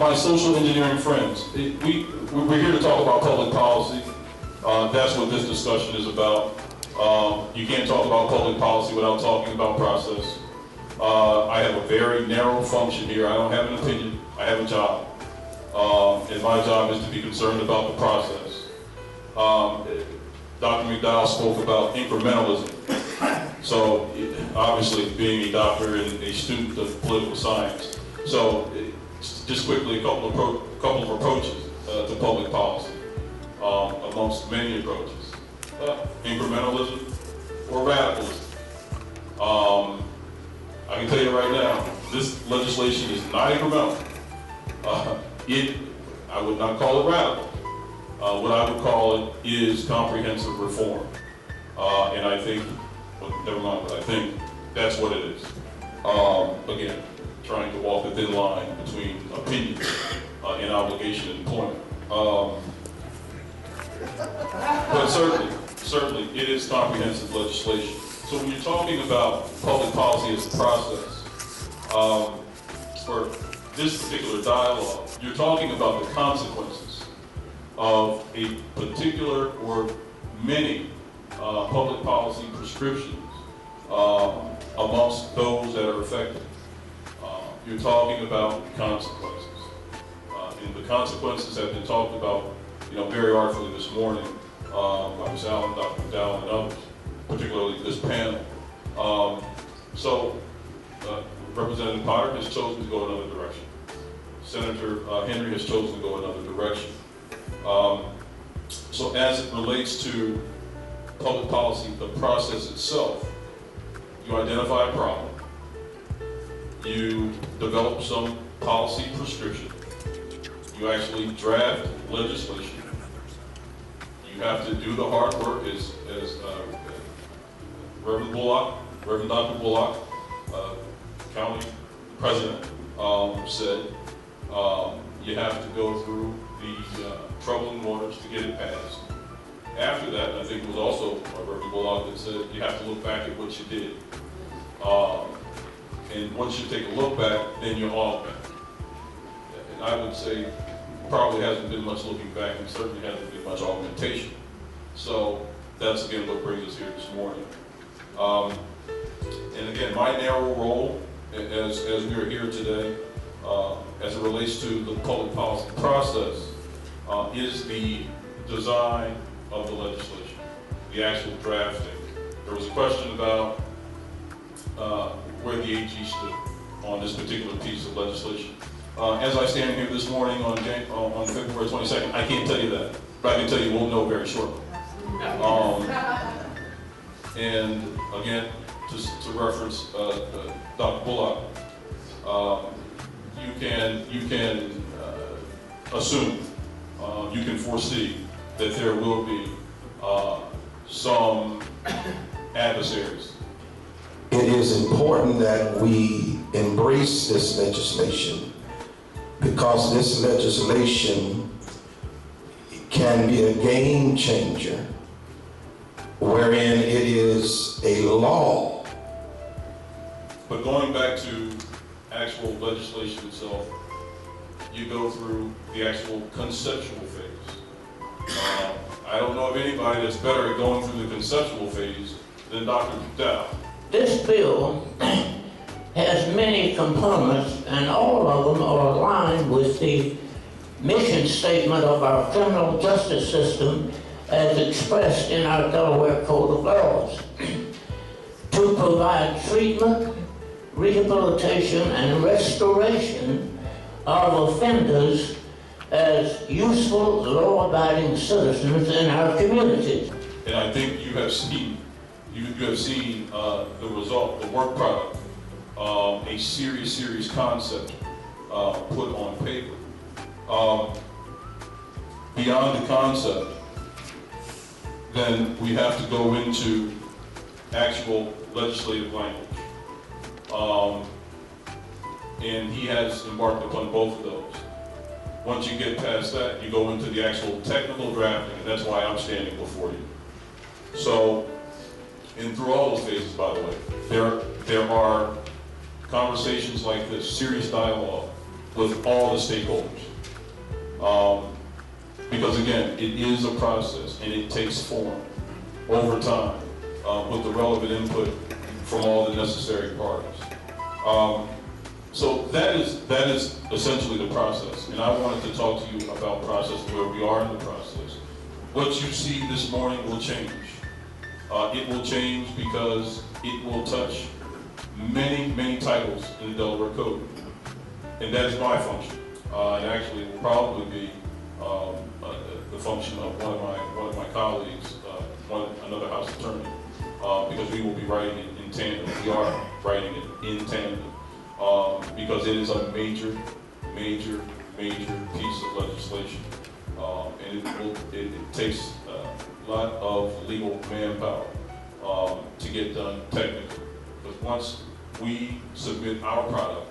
my social engineering friends, we're here to talk about public policy. That's what this discussion is about. You can't talk about public policy without talking about process. I have a very narrow function here. I don't have an opinion. I have a job. And my job is to be concerned about the process. Dr. McDowell spoke about incrementalism. So obviously being a doctor and a student of political science. So just quickly, a couple of approaches to public policy, amongst many approaches. Incrementalism or radicalism. I can tell you right now, this legislation is not incremental. I would not call it radical. What I would call it is comprehensive reform. And I think, well, never mind, but I think that's what it is. Again, trying to walk the thin line between opinion and obligation and employment. But certainly, it is comprehensive legislation. So when you're talking about public policy as a process, for this particular dialogue, you're talking about the consequences of a particular or many public policy prescriptions amongst those that are affected. You're talking about consequences. And the consequences have been talked about, very artfully this morning by Ms. Allen, Dr. McDowell, and others, particularly this panel. Representative Potter has chosen to go another direction. Senator Henry has chosen to go another direction. So as it relates to public policy, the process itself, you identify a problem, you develop some policy prescription, you actually draft legislation, you have to do the hard work as Reverend Dr. Bullock, county president, said, you have to go through the troubling waters to get it passed. After that, I think it was also Reverend Bullock that said you have to look back at what you did. And once you take a look back, then you're all back. And I would say probably hasn't been much looking back, and certainly hasn't been much augmentation. So that's again what brings us here this morning. And again, my narrow role as we are here today, as it relates to the public policy process, is the design of the legislation, the actual drafting. There was a question about where the AG stood on this particular piece of legislation. As I stand here this morning on February 22nd, I can't tell you that, but I can tell you we'll know very shortly. And again, just to reference Dr. Bullock, you can assume, you can foresee that there will be some adversaries. It is important that we embrace this legislation because this legislation can be a game changer wherein it is a law. But going back to actual legislation itself, you go through the actual conceptual phase. I don't know of anybody that's better at going through the conceptual phase than Dr. McDowell. This bill has many components, and all of them are aligned with the mission statement of our criminal justice system as expressed in our Delaware Code of Laws, to provide treatment, rehabilitation, and restoration of offenders as useful, law-abiding citizens in our communities. And I think you have seen the result, the work product, a serious concept put on paper. Beyond the concept, then we have to go into actual legislative language. And he has embarked upon both of those. Once you get past that, you go into the actual technical drafting, and that's why I'm standing before you. So, and through all those phases, by the way, there are conversations like this, serious dialogue, with all the stakeholders. Because again, it is a process and it takes form over time with the relevant input from all the necessary parties. So that is essentially the process, and I wanted to talk to you about process, where we are in the process. What you see this morning will change. It will change because it will touch many titles in the Delaware Code, and that is my function. And actually, it will probably be the function of one of my colleagues, another House attorney, because we will be writing it in tandem. We are writing it in tandem. Because it is a major piece of legislation, and it takes a lot of legal manpower to get done technically. But once we submit our product,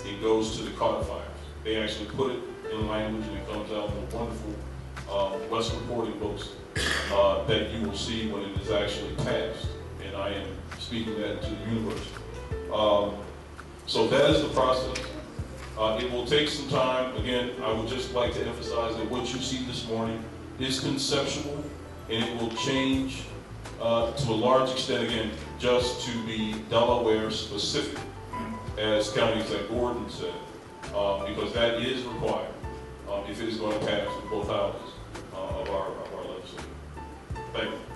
it goes to the codifiers. They actually put it in language, and it comes out in the wonderful West reporting books that you will see when it is actually passed. And I am speaking that to the university. So that is the process. It will take some time. Again, I would just like to emphasize that what you see this morning is conceptual, and it will change to a large extent, again, just to be Delaware specific, as County Executive Gordon said, because that is required if it is going to pass in both houses of our legislature. Thank you.